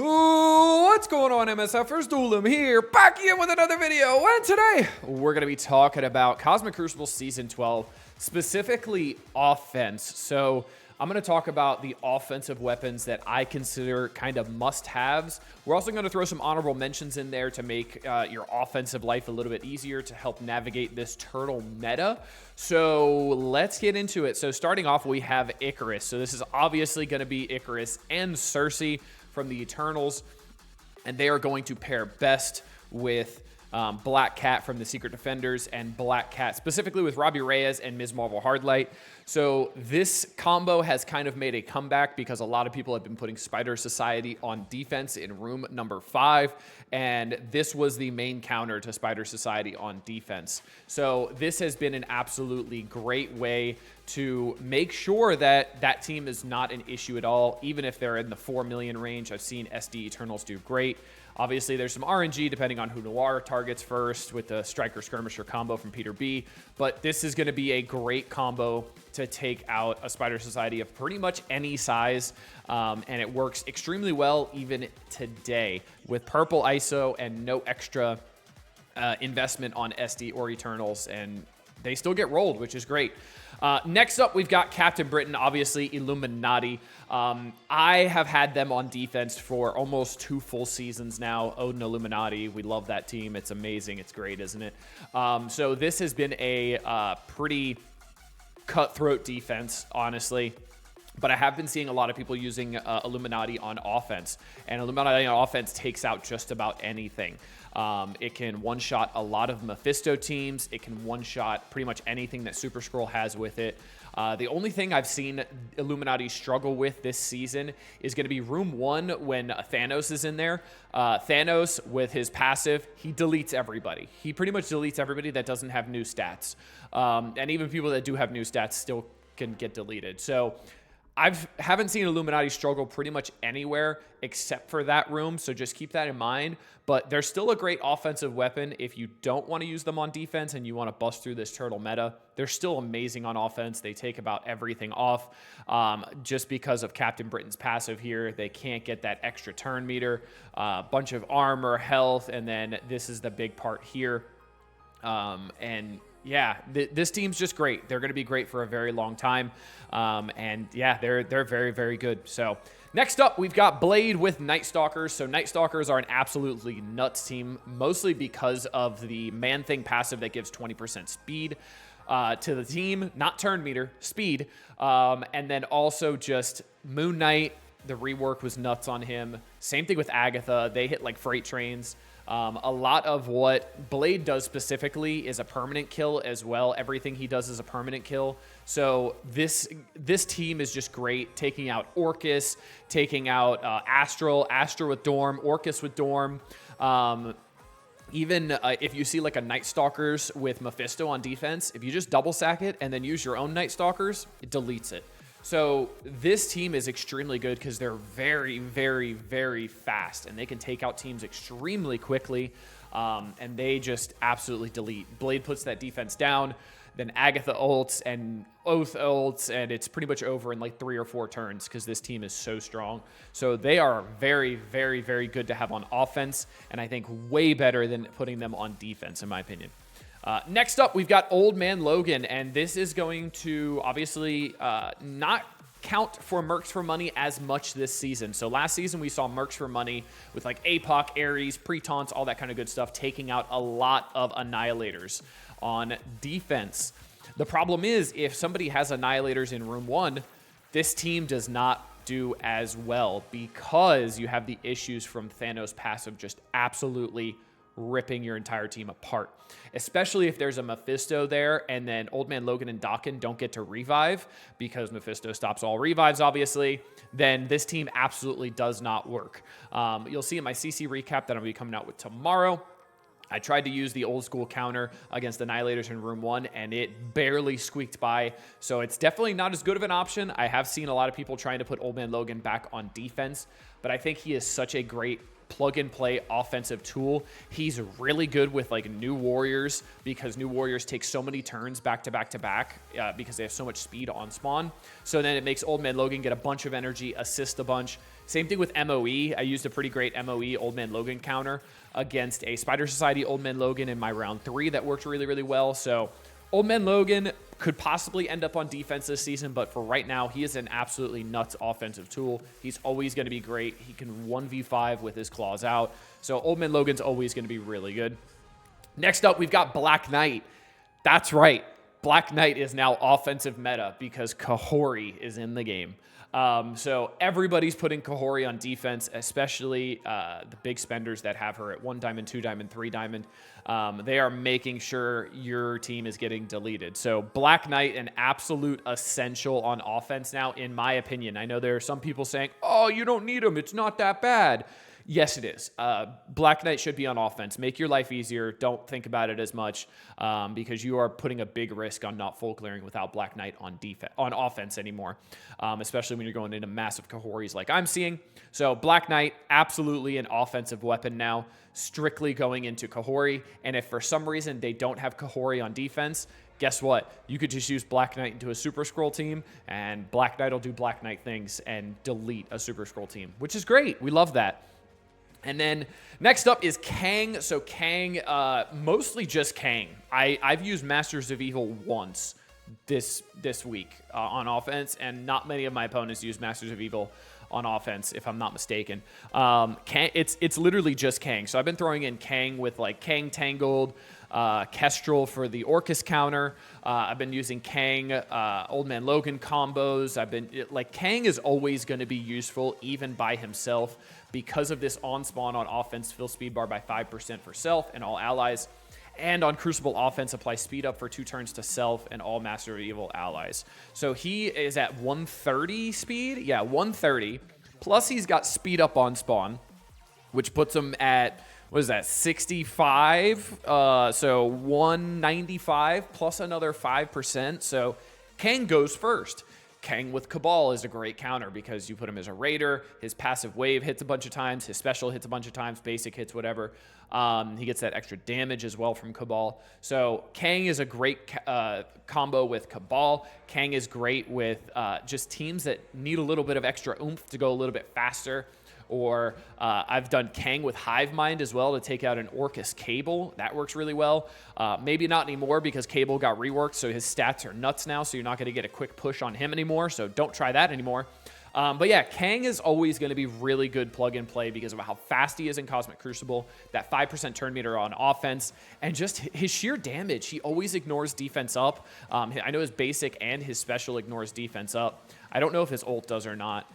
What's going on, MSFers? Duelim here, back again with another video. And today, we're going to be talking about Cosmic Crucible Season 12, specifically offense. So, I'm going to talk about the offensive weapons that I consider kind of must-haves. We're also going to throw some honorable mentions in there to make your offensive life a little bit easier to help navigate this turtle meta. So let's get into it. So starting off, we have Icarus. So this is obviously going to be Icarus and Cersei from the Eternals, and they are going to pair best with Black Cat from the Secret Defenders and Black Cat specifically with Robbie Reyes and Ms. Marvel Hardlight. So this combo has kind of made a comeback because a lot of people have been putting Spider Society on defense in room number 5, and this was the main counter to Spider Society on defense. So this has been an absolutely great way to make sure that that team is not an issue at all, even if they're in the 4 million range. I've seen SD Eternals do great. Obviously, there's some RNG depending on who Noir targets first with the Striker Skirmisher combo from Peter B. But this is going to be a great combo to take out a Spider Society of pretty much any size. And it works extremely well even today with purple ISO and no extra investment on SD or Eternals. And they still get rolled, which is great. Next up, we've got Captain Britain, obviously Illuminati. I have had them on defense for almost 2 full seasons now. Odin Illuminati, we love that team. It's amazing. It's great, isn't it? So this has been a pretty cutthroat defense, honestly. But I have been seeing a lot of people using Illuminati on offense. And Illuminati on offense takes out just about anything. It can one-shot a lot of Mephisto teams. It can one-shot pretty much anything that Super Skrull has with it. The only thing I've seen Illuminati struggle with this season is going to be Room 1 when Thanos is in there. Thanos, with his passive, he deletes everybody. He pretty much deletes everybody that doesn't have new stats. And even people that do have new stats still can get deleted. So haven't seen Illuminati struggle pretty much anywhere except for that room, so just keep that in mind. But they're still a great offensive weapon if you don't want to use them on defense and you want to bust through this turtle meta. They're still amazing on offense. They take about everything off. Just because of Captain Britain's passive here, they can't get that extra turn meter, bunch of armor, health, and then this is the big part here. And yeah, this team's just great. They're going to be great for a very long time. And yeah, they're very, very good. So next up, we've got Blade with Nightstalkers. So Nightstalkers are an absolutely nuts team, mostly because of the Man-Thing passive that gives 20% speed to the team, not turn meter, speed. And then also just Moon Knight, the rework was nuts on him. Same thing with Agatha. They hit like freight trains. A lot of what Blade does specifically is a permanent kill as well. Everything he does is a permanent kill. So this team is just great, taking out Orcus, taking out Astral with Dorm, Orcus with Dorm. Even if you see like a Nightstalkers with Mephisto on defense, if you just double sack it and then use your own Nightstalkers, it deletes it. So this team is extremely good because they're very, very, very fast, and they can take out teams extremely quickly, and they just absolutely delete. Blade puts that defense down, then Agatha ults and Oath ults, and it's pretty much over in like 3 or 4 turns because this team is so strong. So they are very, very, very good to have on offense, and I think way better than putting them on defense, in my opinion. Next up, we've got Old Man Logan, and this is going to obviously not count for Mercs for Money as much this season. So last season, we saw Mercs for Money with like APOC, Ares, Pre-Taunts, all that kind of good stuff, taking out a lot of Annihilators on defense. The problem is, if somebody has Annihilators in Room 1, this team does not do as well because you have the issues from Thanos' passive just absolutely ripping your entire team apart, especially if there's a Mephisto there and then Old Man Logan and Dakin don't get to revive because Mephisto stops all revives, obviously, then this team absolutely does not work. You'll see in my CC recap that I'll be coming out with tomorrow. I tried to use the old school counter against Annihilators in Room 1, and it barely squeaked by. So it's definitely not as good of an option. I have seen a lot of people trying to put Old Man Logan back on defense, but I think he is such a great plug-and-play offensive tool. He's really good with like new warriors because new warriors take so many turns back to back to back because they have so much speed on spawn. So then it makes Old Man Logan get a bunch of energy, assist a bunch, Same thing with MOE. I used a pretty great MOE Old Man Logan counter against a Spider Society Old Man Logan in my round 3 that worked really, really well. So Old Man Logan could possibly end up on defense this season, but for right now, he is an absolutely nuts offensive tool. He's always going to be great. He can 1v5 with his claws out. So Old Man Logan's always going to be really good. Next up, we've got Black Knight. That's right. Black Knight is now offensive meta because Kahori is in the game. So everybody's putting Kahori on defense, especially the big spenders that have her at 1 diamond, 2 diamond, 3 diamond. They are making sure your team is getting deleted. So Black Knight, an absolute essential on offense now, in my opinion. I know there are some people saying, oh, you don't need him. It's not that bad. Yes, it is. Black Knight should be on offense. Make your life easier. Don't think about it as much because you are putting a big risk on not full clearing without Black Knight on offense anymore, especially when you're going into massive Kahoris like I'm seeing. So Black Knight, absolutely an offensive weapon now, strictly going into Kahori. And if for some reason they don't have Kahori on defense, guess what? You could just use Black Knight into a Super Scroll team, and Black Knight will do Black Knight things and delete a Super Scroll team, which is great. We love that. And then next up is Kang. So Kang, mostly just Kang. I've used Masters of Evil once this week on offense, and not many of my opponents use Masters of Evil on offense, if I'm not mistaken. Kang, it's literally just Kang. So I've been throwing in Kang with like Kang Tangled, Kestrel for the Orcus counter. I've been using Kang, Old Man Logan combos. Kang is always going to be useful even by himself because of this on spawn on offense, fill speed bar by 5% for self and all allies. And on Crucible offense, apply speed up for 2 turns to self and all Master of Evil allies. So he is at 130 speed. Yeah, 130. Plus he's got speed up on spawn, which puts him at, what is that, 65? So 195 plus another 5%. So Kang goes first. Kang with Cabal is a great counter because you put him as a raider. His passive wave hits a bunch of times. His special hits a bunch of times. Basic hits, whatever. He gets that extra damage as well from Cabal. So Kang is a great combo with Cabal. Kang is great with just teams that need a little bit of extra oomph to go a little bit faster. Or I've done Kang with Hive Mind as well to take out an Orcus Cable. That works really well. Maybe not anymore because Cable got reworked, so his stats are nuts now, so you're not going to get a quick push on him anymore, so don't try that anymore. But yeah, Kang is always going to be really good plug and play because of how fast he is in Cosmic Crucible, that 5% turn meter on offense, and just his sheer damage. He always ignores defense up. I know his basic and his special ignores defense up. I don't know if his ult does or not.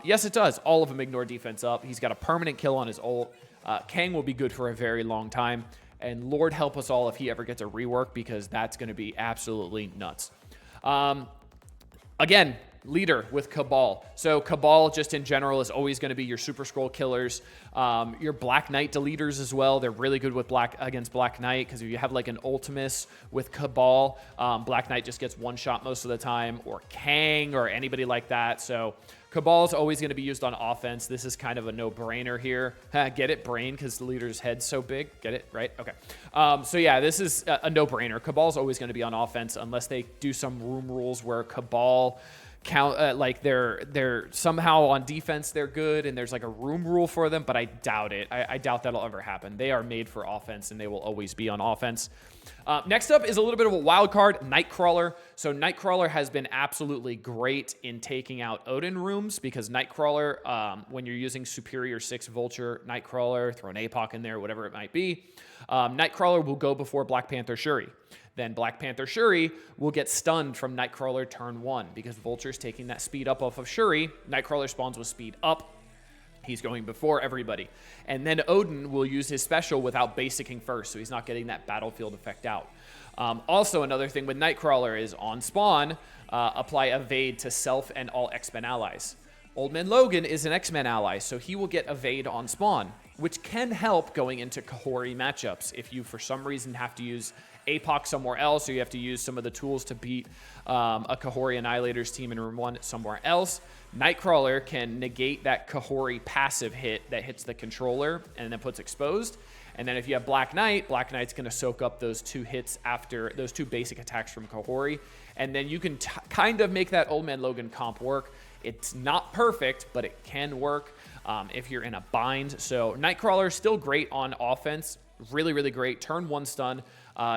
Yes, it does. All of them ignore defense up. He's got a permanent kill on his ult. Kang will be good for a very long time. And Lord help us all if he ever gets a rework because that's going to be absolutely nuts. Again, leader with Cabal. So Cabal just in general is always going to be your Super Scroll killers. Your Black Knight deleters as well. They're really good with against Black Knight because if you have like an Ultimus with Cabal, Black Knight just gets one shot most of the time, or Kang or anybody like that. So Cabal is always going to be used on offense. This is kind of a no-brainer here. Get it? Brain, because the leader's head's so big. Get it? Right? Okay. So yeah, this is a no-brainer. Cabal is always going to be on offense unless they do some room rules where Cabal count like they're somehow on defense they're good and there's like a room rule for them, but I doubt it. I doubt that'll ever happen. They are made for offense and they will always be on offense. Next up is a little bit of a wild card, Nightcrawler. So Nightcrawler has been absolutely great in taking out Odin rooms because Nightcrawler, when you're using Superior 6 Vulture, Nightcrawler, throw an APOC in there, whatever it might be, Nightcrawler will go before Black Panther Shuri. Then Black Panther Shuri will get stunned from Nightcrawler turn 1 because Vulture's taking that speed up off of Shuri. Nightcrawler spawns with speed up. He's going before everybody. And then Odin will use his special without basicking first, so he's not getting that battlefield effect out. Also, another thing with Nightcrawler is on spawn, apply evade to self and all X-Men allies. Old Man Logan is an X-Men ally, so he will get evade on spawn, which can help going into Kahori matchups if you, for some reason, have to use APOC somewhere else, or you have to use some of the tools to beat a Kahori Annihilators team in room 1 somewhere else. Nightcrawler can negate that Kahori passive hit that hits the controller and then puts exposed. And then if you have Black Knight, Black Knight's going to soak up those 2 hits after those 2 basic attacks from Kahori. And then you can kind of make that Old Man Logan comp work. It's not perfect, but it can work if you're in a bind. So Nightcrawler is still great on offense. Really, really great. Turn 1 stun.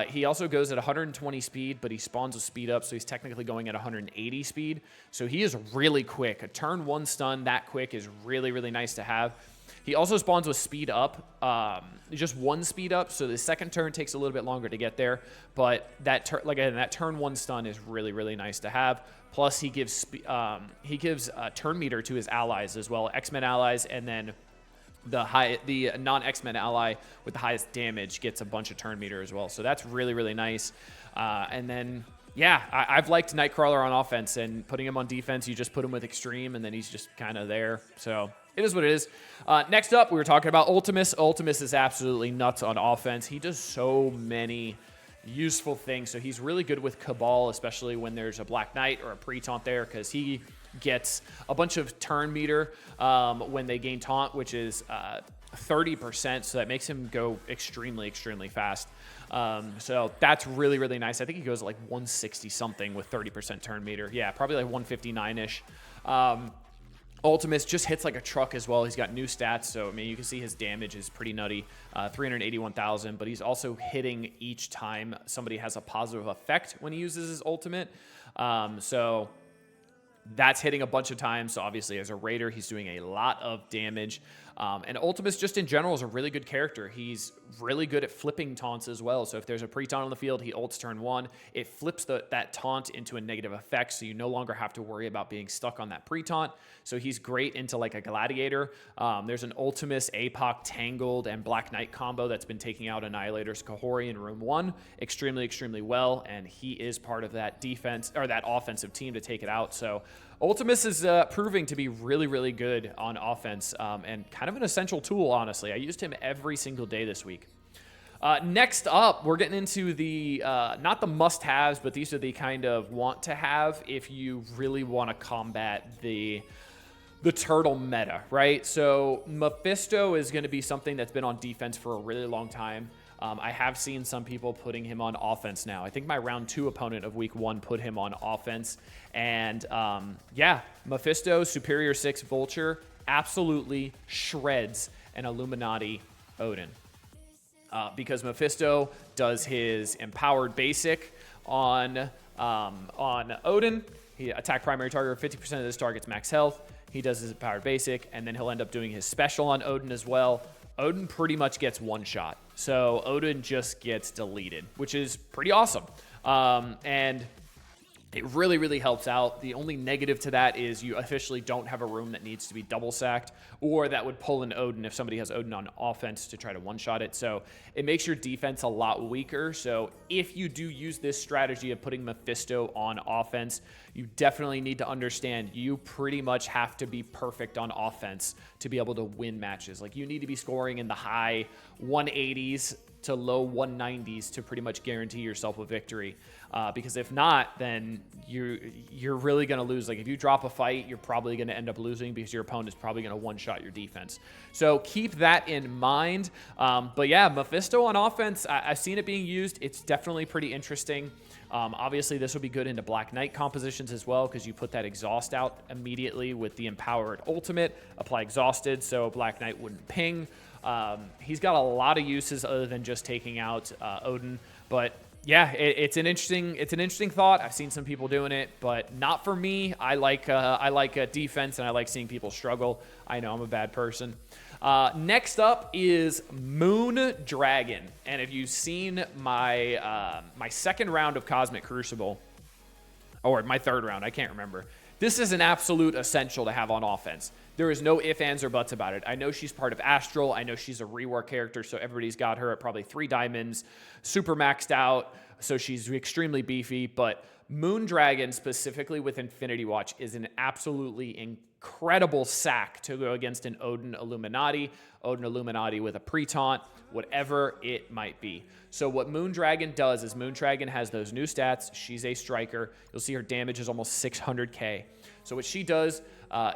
He also goes at 120 speed, but he spawns with speed up, so he's technically going at 180 speed. So he is really quick. A turn 1 stun that quick is really, really nice to have. He also spawns with speed up, just 1 speed up, so the second turn takes a little bit longer to get there. But that that turn 1 stun is really, really nice to have. Plus, he gives turn meter to his allies as well, X-Men allies, and then the non-X-Men ally with the highest damage gets a bunch of turn meter as well. So that's really, really nice. And then, yeah, I've liked Nightcrawler on offense, and putting him on defense, you just put him with Extreme, and then he's just kind of there. So it is what it is. Next up, we were talking about Ultimus. Ultimus is absolutely nuts on offense. He does so many useful things. So he's really good with Cabal, especially when there's a Black Knight or a pre-taunt there, because he gets a bunch of turn meter when they gain taunt, which is 30%, so that makes him go extremely, extremely fast. So that's really, really nice. I think he goes like 160 something with 30% turn meter. Yeah, probably like 159-ish. Ultimus just hits like a truck as well. He's got new stats, so I mean, you can see his damage is pretty nutty, 381,000, but he's also hitting each time somebody has a positive effect when he uses his ultimate. So that's hitting a bunch of times. So obviously as a raider, he's doing a lot of damage. And Ultimus just in general is a really good character. He's really good at flipping taunts as well. So if there's a pre-taunt on the field, he ults turn 1. It flips that taunt into a negative effect, so you no longer have to worry about being stuck on that pre-taunt. So he's great into like a gladiator. There's an Ultimus, APOC, Tangled, and Black Knight combo that's been taking out Annihilator's Kahori in Room 1 extremely, extremely well, and he is part of that defense, or that offensive team to take it out. So Ultimus is proving to be really, really good on offense, and kind of an essential tool, honestly. I used him every single day this week. Next up, we're getting into the, not the must-haves, but these are the kind of want-to-have if you really want to combat the turtle meta, right? So Mephisto is going to be something that's been on defense for a really long time. I have seen some people putting him on offense now. I think my round 2 opponent of week 1 put him on offense. And yeah, Mephisto, Superior 6 Vulture, absolutely shreds an Illuminati Odin. Because Mephisto does his empowered basic on Odin. He attack primary target, 50% of this target's max health. He does his empowered basic, and then he'll end up doing his special on Odin as well. Odin pretty much gets one shot. So Odin just gets deleted, which is pretty awesome. And it really, really helps out. The only negative to that is you officially don't have a room that needs to be double sacked, or that would pull an Odin if somebody has Odin on offense to try to one-shot it. So it makes your defense a lot weaker. So if you do use this strategy of putting Mephisto on offense, you definitely need to understand you pretty much have to be perfect on offense to be able to win matches. Like, you need to be scoring in the high 180s to low 190s to pretty much guarantee yourself a victory. Because if not, then you're really going to lose. Like, if you drop a fight, you're probably going to end up losing because your opponent is probably going to one-shot your defense. So keep that in mind. But yeah, Mephisto on offense, I've seen it being used. It's definitely pretty interesting. Obviously, this would be good into Black Knight compositions as well, because you put that exhaust out immediately with the empowered ultimate, apply exhausted, so Black Knight wouldn't ping. He's got a lot of uses other than just taking out Odin, but yeah, it's an interesting thought. I've seen some people doing it, but not for me. I like defense, and I like seeing people struggle. I know I'm a bad person. Next up is Moon Dragon, and if you've seen my my second round of Cosmic Crucible, or my third round, I can't remember. This is an absolute essential to have on offense. There is no ifs, ands, or buts about it. I know she's part of Astral. I know she's a rework character, so everybody's got her at probably 3 diamonds, super maxed out, so she's extremely beefy. But Moon Dragon, specifically with Infinity Watch, is an absolutely incredible sack to go against an Odin Illuminati with a pre-taunt, whatever it might be. So what Moon Dragon does is Moon Dragon has those new stats. She's a striker. You'll see her damage is almost 600k. So what she does,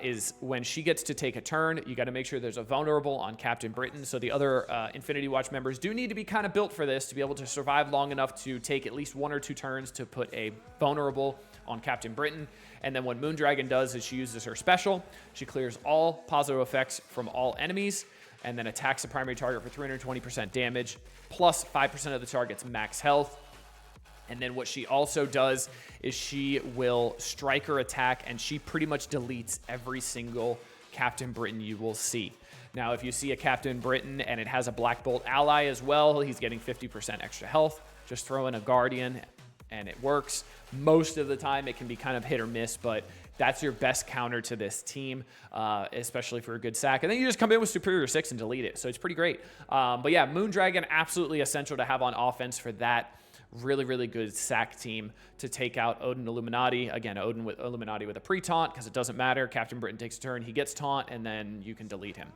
is when she gets to take a turn, you got to make sure there's a vulnerable on Captain Britain. So the other Infinity Watch members do need to be kind of built for this to be able to survive long enough to take at least 1 or 2 turns to put a vulnerable on Captain Britain. And then what Moondragon does is she uses her special. She clears all positive effects from all enemies and then attacks the primary target for 320% damage, plus 5% of the target's max health. And then what she also does is she will striker attack, and she pretty much deletes every single Captain Britain you will see. Now, if you see a Captain Britain and it has a Black Bolt ally as well, he's getting 50% extra health. Just throw in a Guardian and it works. Most of the time it can be kind of hit or miss, but that's your best counter to this team, especially for a good sack. And then you just come in with Superior 6 and delete it. So it's pretty great. But yeah, Moondragon, absolutely essential to have on offense for that really, really good sack team to take out Odin Illuminati. Again, Odin with Illuminati with a pre-taunt because it doesn't matter. Captain Britain takes a turn, he gets taunt, and then you can delete him.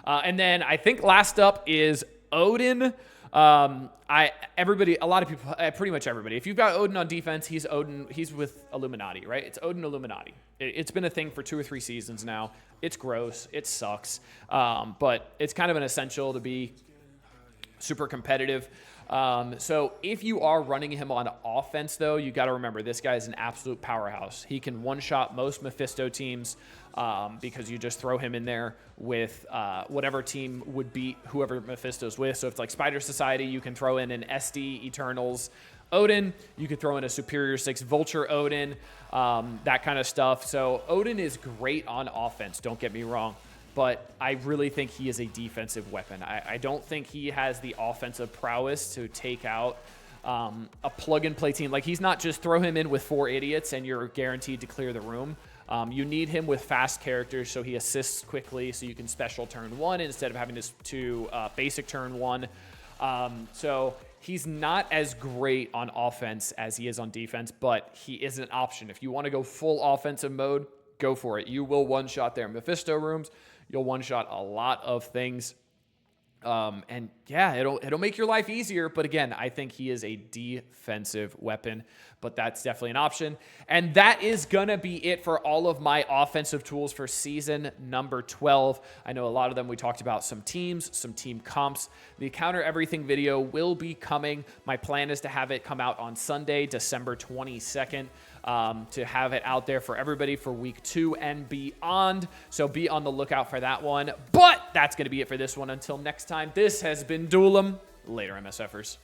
And then I think last up is Odin. A lot of people, pretty much everybody. If you've got Odin on defense, he's with Illuminati, right? It's Odin Illuminati. It's been a thing for 2 or 3 seasons now. It's gross. It sucks. But it's kind of an essential to be super competitive. So if you are running him on offense, though, you got to remember this guy is an absolute powerhouse. He can one-shot most Mephisto teams because you just throw him in there with whatever team would beat whoever Mephisto's with. So if it's like Spider Society, you can throw in an SD Eternals Odin. You could throw in a Superior 6 Vulture Odin, that kind of stuff. So Odin is great on offense, don't get me wrong. But I really think he is a defensive weapon. I don't think he has the offensive prowess to take out a plug-and-play team. Like, he's not just throw him in with 4 idiots and you're guaranteed to clear the room. You need him with fast characters so he assists quickly so you can special turn 1 instead of having to basic turn 1. So he's not as great on offense as he is on defense, but he is an option. If you want to go full offensive mode, go for it. You will one-shot their Mephisto rooms. You'll one-shot a lot of things. And yeah, it'll make your life easier. But again, I think he is a defensive weapon, but that's definitely an option. And that is going to be it for all of my offensive tools for season number 12. I know a lot of them we talked about, some teams, some team comps. The Counter Everything video will be coming. My plan is to have it come out on Sunday, December 22nd. To have it out there for everybody for week 2 and beyond. So be on the lookout for that one. But that's going to be it for this one. Until next time, this has been Duelim. Later, MSFers.